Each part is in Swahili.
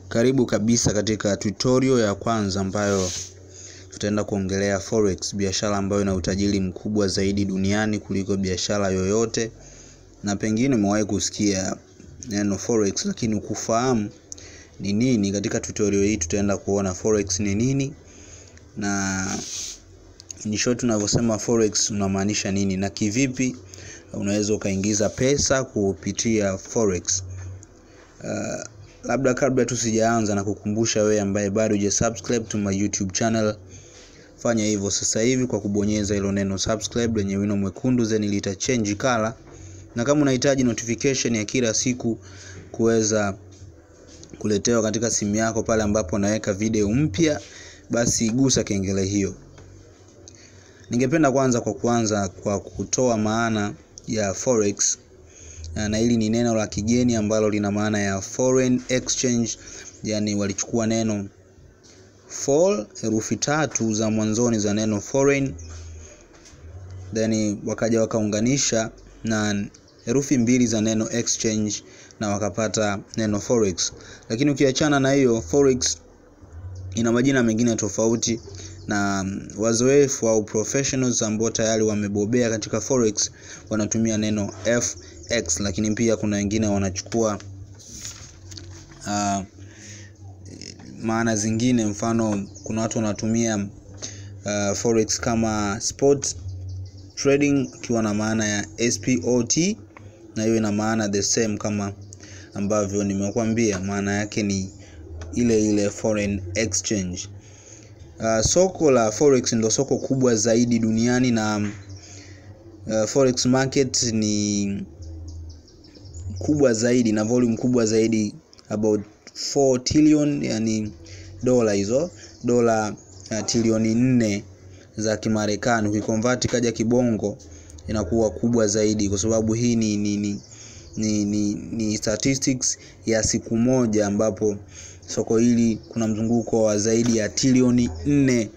Karibu kabisa katika tutorial ya kwanza ambayo tutaenda kuongelea Forex, biashara ambayo ina utajiri mkubwa zaidi duniani kuliko biashara yoyote. Na pengine umewahi kusikia neno Forex lakini ukufahamu ni nini. Katika tutorial hii tutaenda kuona Forex ni nini na in short tunavyosema Forex unamaanisha nini na kivipi unaweza ukaingiza pesa kupitia Forex. Labda kabla tusijaanza na kukumbusha wewe ambaye bado hujasubscribe to my YouTube channel, fanya hivyo sasa hivi kwa kubonyeza hilo neno subscribe lenye wino mwekundu, then lita change color. Na kama unahitaji notification ya kila siku kuweza kuletewa katika simu yako pale ambapo naweka video mpya, basi gusa kengele hiyo. Ningependa kuanza kwa kutoa maana ya Forex. Na hili ni neno la kigeni ambalo lina maana ya foreign exchange, yani walichukua neno for, herufi tatu za mwanzoni za neno foreign, then wakaja wakaunganisha na herufi mbili za neno exchange na wakapata neno Forex. Lakini ukiachana na hiyo, Forex ina majina mengine tofauti, na wazoefu au professionals ambao tayari wamebobea katika Forex wanatumia neno FX. Lakini pia kuna wengine wanachukua maana zingine, mfano kuna watu wanatumia Forex kama spot trading ikiwa na maana ya SPOT, na hiyo ina maana the same kama ambavyo nimekuambia, maana yake ni ile foreign exchange. Soko la Forex ndio soko kubwa zaidi duniani, na Forex market ni kubwa zaidi na volume kubwa zaidi, about 4 trillion, yani dola trilioni 4 za Kimarekani. Ukiconvert kaja kibongo inakuwa kubwa zaidi, kwa sababu hii ni statistics ya siku moja, ambapo soko hili kuna mzunguko wa zaidi ya trilioni 4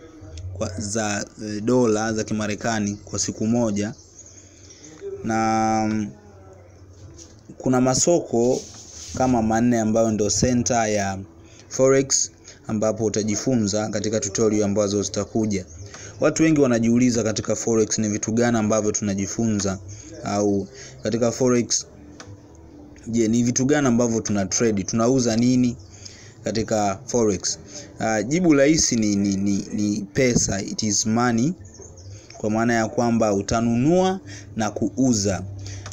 za dola za Kimarekani kwa siku moja. Na kuna masoko kama 4 ambayo ndio center ya Forex, ambapo utajifunza katika tutorial ambazo zitakuja. Watu wengi wanajiuliza katika Forex ni vitu gani ambavyo tunajifunza, au katika Forex je, ni vitu gani ambavyo tuna trade, tunauza nini katika Forex? Jibu rahisi ni pesa, it is money, kwa maana ya kwamba utanunua na kuuza.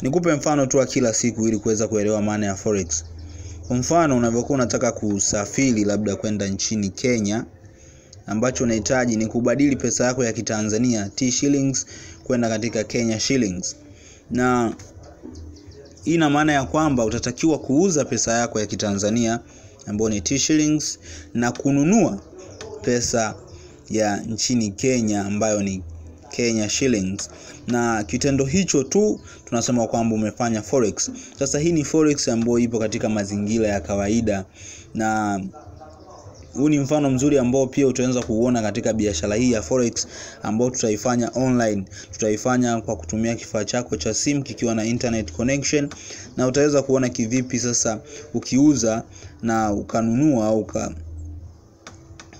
Nikupe mfano tu wa kila siku ili kuweza kuelewa maana ya Forex. Kwa mfano, unavyokuwa unataka kusafiri labda kwenda nchini Kenya, ambacho unahitaji ni kubadili pesa yako ya Kitanzania T shillings kwenda katika Kenya shillings. Na ina maana ya kwamba utatakiwa kuuza pesa yako ya Kitanzania ambayo ni T shillings na kununua pesa ya nchini Kenya ambayo ni Kenya shillings. Na kitendo hicho tu tunasema kwamba umefanya Forex. Sasa hii ni Forex ambayo ipo katika mazingira ya kawaida, na huu ni mfano mzuri ambao pia utaanza kuuona katika biashara hii ya Forex ambao tutaifanya online. Tutaifanya kwa kutumia kifaa chako cha simu kikiwa na internet connection, na utaweza kuona kivipi sasa ukiuza na ukanunua au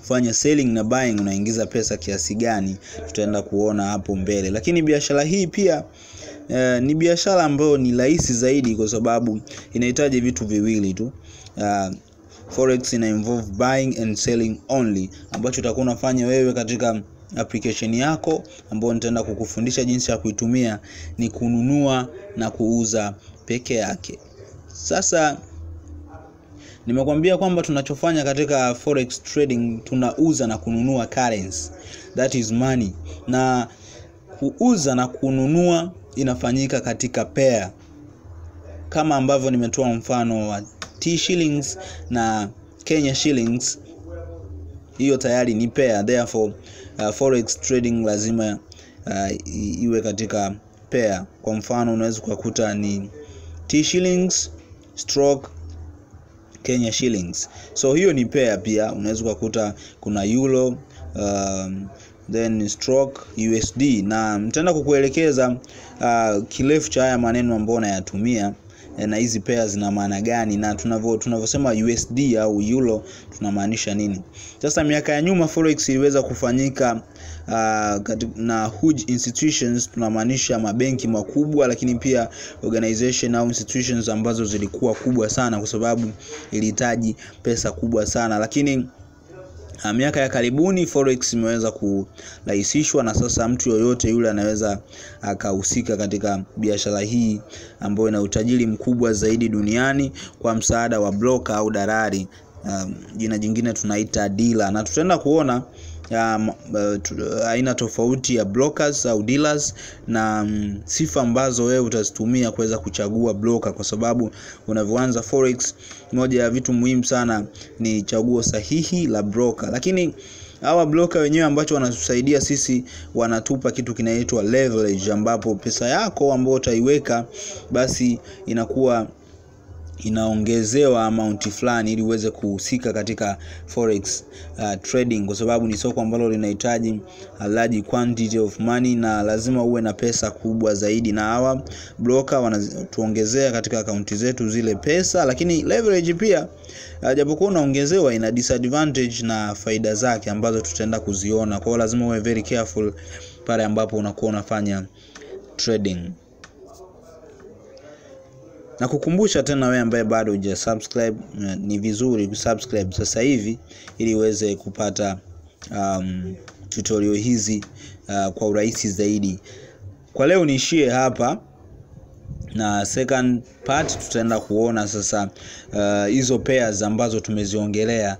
fanya selling na buying unaingiza pesa kiasi gani, tutaenda kuona hapo mbele. Lakini biashara hii pia ni biashara ambayo ni rahisi zaidi, kwa sababu inahitaji vitu viwili tu. Forex ina involve buying and selling only, ambacho utakuwa unafanya wewe katika application yako ambayo nitaenda kukufundisha jinsi ya kuitumia, ni kununua na kuuza peke yake. Sasa nimekwambia kwamba tunachofanya katika Forex trading, tunauza na kununua currency, that is money. Na kuuza na kununua inafanyika katika pair, kama ambavyo nimetoa mfano wa T shillings na Kenya shillings. Hiyo tayari ni pair, therefore Forex trading lazima iwe katika pair. Kwa mfano unaweza kukuta ni T shillings stroke Kenya shillings, so hiyo ni pair. Pia unaweza kukuta kuna euro then stroke USD, na nitaenda kukuelekeza kirefu cha haya maneno ambayo nayatumia na hizi pairs zina maana gani, na tunavyosema USD au euro tunamaanisha nini. Sasa miaka ya nyuma forex iliweza kufanyika na huge institutions, tunamaanisha mabenki makubwa, lakini pia organization au institutions ambazo zilikuwa kubwa sana kwa sababu ilihitaji pesa kubwa sana. Lakini miaka ya karibuni forex imeweza kurahisishwa, na sasa mtu yoyote yule anaweza akahusika katika biashara hii ambayo ina utajiri mkubwa zaidi duniani kwa msaada wa broker au dalali, jina jingine tunaita dealer. Na tutaenda kuona aina tofauti ya brokers au dealers na sifa ambazo wewe utazitumia kuweza kuchagua broker, kwa sababu unavyoanza forex moja ya vitu muhimu sana ni chaguo sahihi la broker. Lakini hawa broker wenyewe ambacho wanatusaidia sisi, wanatupa kitu kinaitwa leverage, ambapo pesa yako ambayo utaiweka basi inakuwa inaongezewa amount fulani ili uweze kuhusika katika forex trading, kwa sababu ni soko ambalo linahitaji a large quantity of money na lazima uwe na pesa kubwa zaidi, na hawa broker wanatuongezea katika akaunti zetu zile pesa. Lakini leverage pia japokuwa unaongezewa, ina disadvantage na faida zake ambazo tutaenda kuziona. Kwa hiyo lazima uwe very careful pale ambapo unakuwa unafanya trading. Na kukumbusha tena wewe ambaye bado hujasubscribe, ni vizuri kusubscribe sasa hivi ili uweze kupata tutorial hizi kwa urahisi zaidi. Kwa leo niishie hapa, na second part tutaenda kuona sasa hizo pairs ambazo tumeziongelea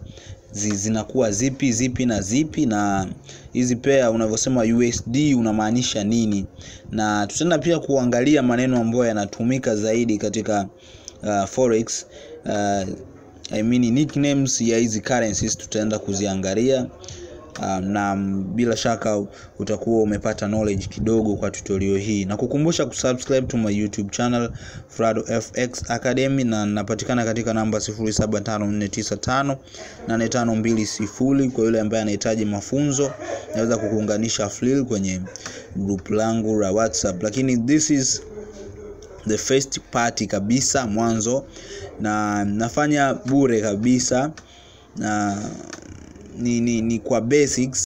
zinakuwa zipi na zipi, na hizi pair unavyosema USD unamaanisha nini, na tutaenda pia kuangalia maneno ambayo yanatumika zaidi katika forex, I mean nicknames ya hizi currencies tutaenda kuziangalia. Na bila shaka utakuwa umepata knowledge kidogo kwa tutorial hii. Na kukumbusha kusubscribe to my YouTube channel Frado FX Academy, na napatikana katika namba 0754958520 kwa yule ambaye anahitaji mafunzo. Naweza kukuunganisha free kwenye group langu la WhatsApp, lakini this is the first party kabisa, mwanzo, na nafanya bure kabisa, na ni kwa basics.